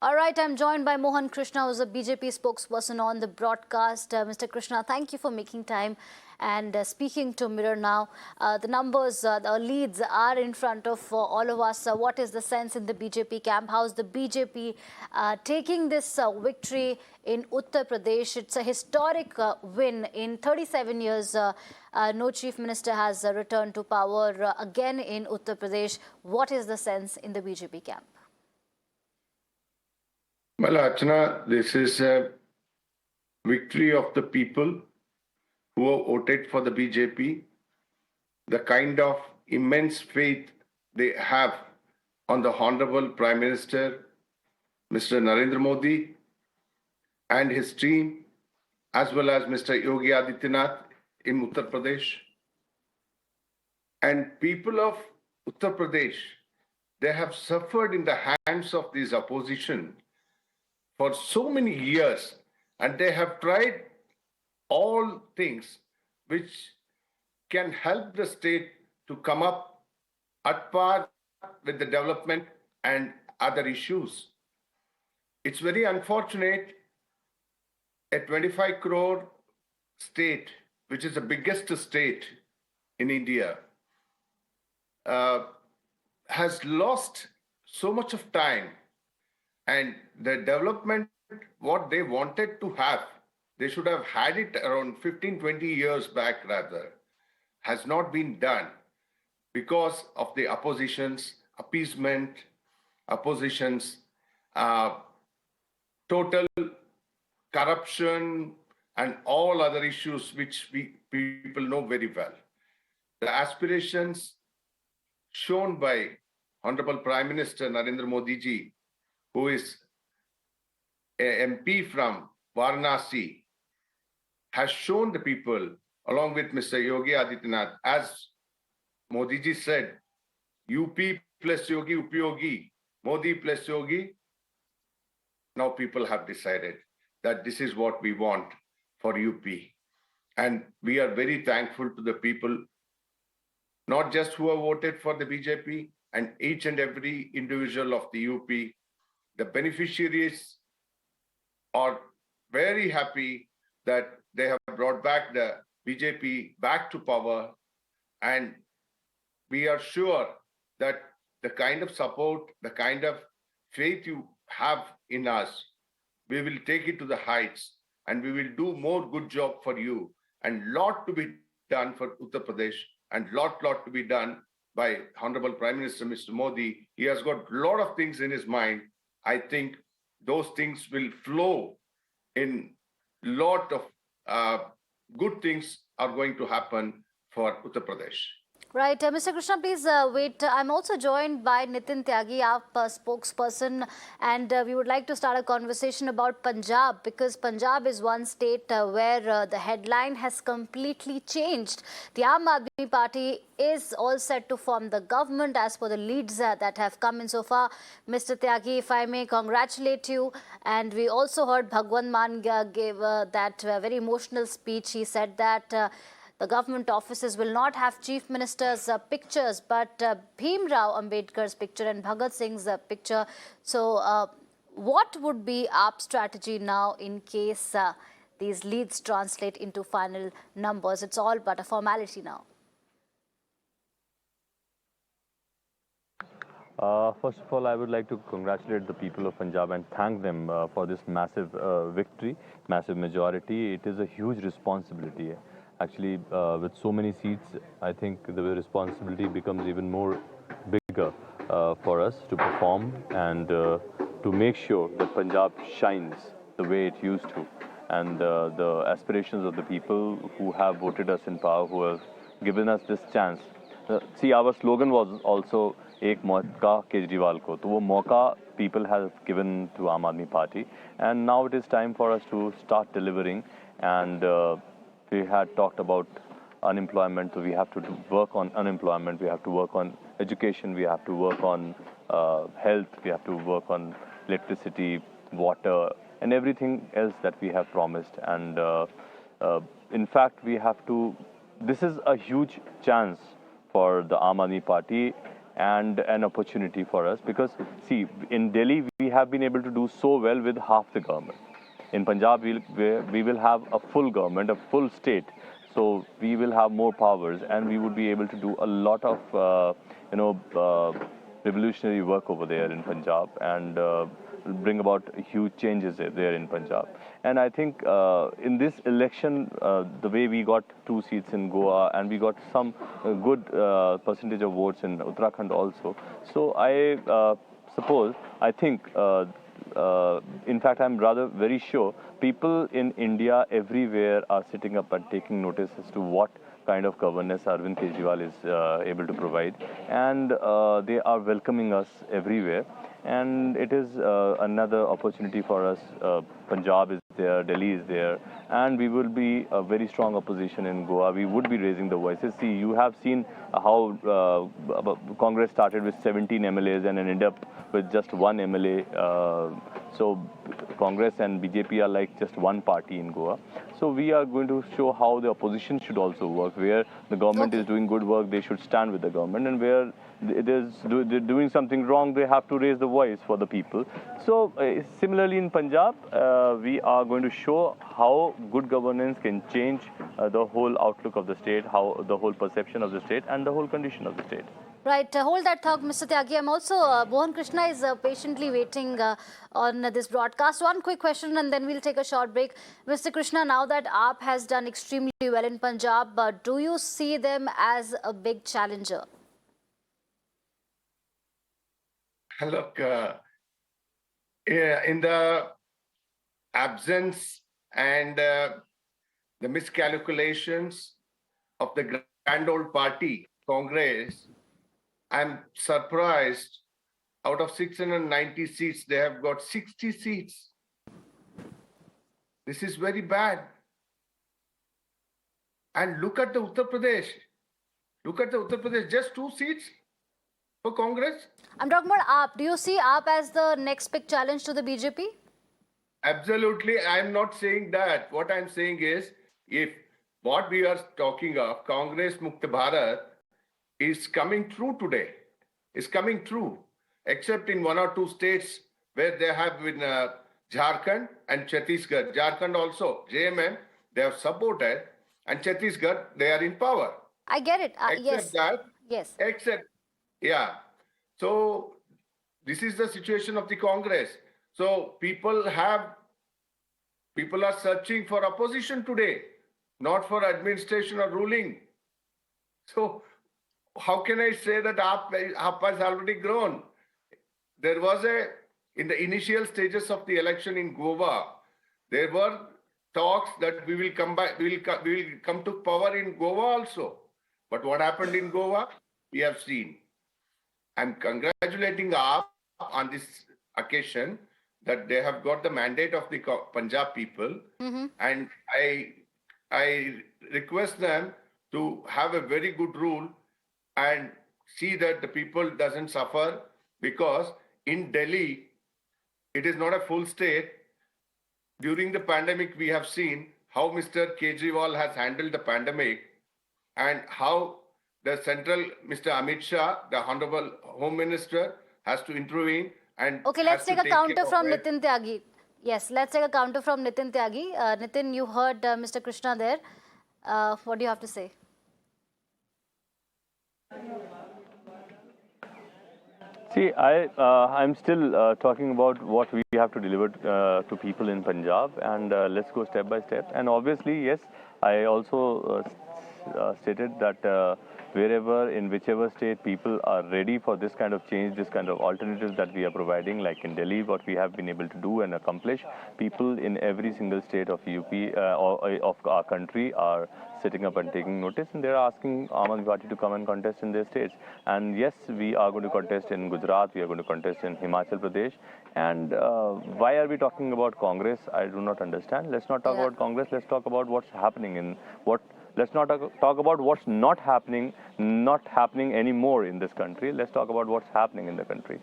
All right, I'm joined by Mohan Krishna, who's a BJP spokesperson on the broadcast. Mr. Krishna, thank you for making time and speaking to Mirror Now. The numbers, the leads are in front of all of us. What is the sense in the BJP camp? How's the BJP taking this victory in Uttar Pradesh? It's a historic win. In 37 years, no chief minister has returned to power again in Uttar Pradesh. What is the sense in the BJP camp? Well, Archana, this is a victory of the people who have voted for the BJP, the kind of immense faith they have on the Honorable Prime Minister, Mr. Narendra Modi, and his team, as well as Mr. Yogi Adityanath in Uttar Pradesh. And people of Uttar Pradesh, they have suffered in the hands of this opposition for so many years, and they have tried all things which can help the state to come up at par with the development and other issues. It's very unfortunate a 25 crore state, which is the biggest state in India, has lost so much of time. And the development, what they wanted to have, they should have had it around 15, 20 years back rather, has not been done because of the opposition's appeasement, opposition's total corruption and all other issues which people know very well. The aspirations shown by Honorable Prime Minister Narendra Modi ji, who is an MP from Varanasi, has shown the people, along with Mr. Yogi Adityanath, as Modi ji said, UP plus Yogi, Upayogi, Modi plus Yogi. Now people have decided that this is what we want for UP. And we are very thankful to the people, not just who have voted for the BJP, and each and every individual of the UP. The beneficiaries are very happy that they have brought back the BJP back to power, and we are sure that the kind of support, the kind of faith you have in us, we will take it to the heights, and we will do more good job for you, and lot to be done for Uttar Pradesh, and lot to be done by Honorable Prime Minister Mr. Modi. He has got a lot of things in his mind. I think those things will flow in lot of good things are going to happen for Uttar Pradesh. Right. Mr. Krishna, please wait. I'm also joined by Nitin Tyagi, AAP spokesperson, and we would like to start a conversation about Punjab, because Punjab is one state where the headline has completely changed. The Aam Aadmi Party is all set to form the government as per the leads that have come in so far. Mr. Tyagi, if I may congratulate you. And we also heard Bhagwan Mann gave that very emotional speech. He said that the government offices will not have chief minister's pictures, but Bhim Rao Ambedkar's picture and Bhagat Singh's picture. So what would be AAP's strategy now in case these leads translate into final numbers? It's all but a formality now. First of all, I would like to congratulate the people of Punjab and thank them for this massive victory, massive majority. It is a huge responsibility. Actually, with so many seats, I think the responsibility becomes even more bigger for us to perform and to make sure that Punjab shines the way it used to. And the aspirations of the people who have voted us in power, who have given us this chance. See, our slogan was also Ek Mauka Kejriwal ko. So, wo mauka people have given to Aam Aadmi Party. And now it is time for us to start delivering. And we had talked about unemployment, so we have to work on unemployment, we have to work on education, we have to work on health, we have to work on electricity, water, and everything else that we have promised. And in fact, we have to, this is a huge chance for the Aam Aadmi Party and an opportunity for us. Because see, in Delhi we have been able to do so well with half the government. In Punjab we will have a full government, a full state. So we will have more powers, and we would be able to do a lot of revolutionary work over there in Punjab, and bring about huge changes there in Punjab. And I think in this election, the way we got 2 seats in Goa, and we got some good percentage of votes in Uttarakhand also. So I think, in fact, I'm rather very sure people in India everywhere are sitting up and taking notice as to what kind of governance Arvind Kejriwal is able to provide, and they are welcoming us everywhere. And it is another opportunity for us. Punjab is there, Delhi is there, and we will be a very strong opposition in Goa. We would be raising the voices. See, you have seen how Congress started with 17 MLAs and ended up with just 1 MLA. So Congress and BJP are like just one party in Goa. So we are going to show how the opposition should also work. Where the government is doing good work, they should stand with the government, and where they're doing something wrong, they have to raise the voice for the people. So similarly in Punjab, we are going to show how good governance can change the whole outlook of the state, how the whole perception of the state, and the whole condition of the state. Right, hold that thought, Mr. Tyagi. I'm also, Mohan Krishna is patiently waiting on this broadcast. One quick question and then we'll take a short break. Mr. Krishna, now that AAP has done extremely well in Punjab, do you see them as a big challenger? Look, in the absence and the miscalculations of the grand old party, Congress, I'm surprised. Out of 690 seats, they have got 60 seats. This is very bad. And look at the Uttar Pradesh. Look at the Uttar Pradesh, just 2 seats for Congress. I'm talking about AAP. Do you see AAP as the next big challenge to the BJP? Absolutely. I'm not saying that. What I'm saying is, if what we are talking of, Congress Mukta Bharat, is coming true today, is coming true, except in 1 or 2 states where they have been Jharkhand and Chhattisgarh. Jharkhand also, JMM, they have supported, and Chhattisgarh, they are in power. I get it. Except Yes. that, Yes. except, yeah. So this is the situation of the Congress. So people are searching for opposition today, not for administration or ruling. So how can I say that AAP has already grown? There was in the initial stages of the election in Goa, there were talks that we will come back, we will come to power in Goa also. But what happened in Goa, we have seen. I'm congratulating AAP on this occasion that they have got the mandate of the Punjab people, and I request them to have a very good rule and see that the people doesn't suffer, because in Delhi, it is not a full state. During the pandemic, we have seen how Mr. Kejriwal has handled the pandemic, and how the central, Mr. Amit Shah, the Honorable Home Minister, has to intervene. And okay, let's take a counter from Nitin Tyagi. Yes, let's take a counter from Nitin Tyagi. Nitin, you heard Mr. Krishna there. What do you have to say? See, I'm still talking about what we have to deliver to people in Punjab, and let's go step by step. And obviously, yes, I also stated that wherever, in whichever state, people are ready for this kind of change, this kind of alternatives that we are providing, like in Delhi, what we have been able to do and accomplish, people in every single state of UP or of our country are sitting up and taking notice, and they're asking Aam Aadmi Party to come and contest in their states. And yes, we are going to contest in Gujarat, we are going to contest in Himachal Pradesh. And why are we talking about Congress? I do not understand. Let's not talk about Congress. Let's talk about what's happening in what. Let's not talk about what's not happening anymore in this country. Let's talk about what's happening in the country.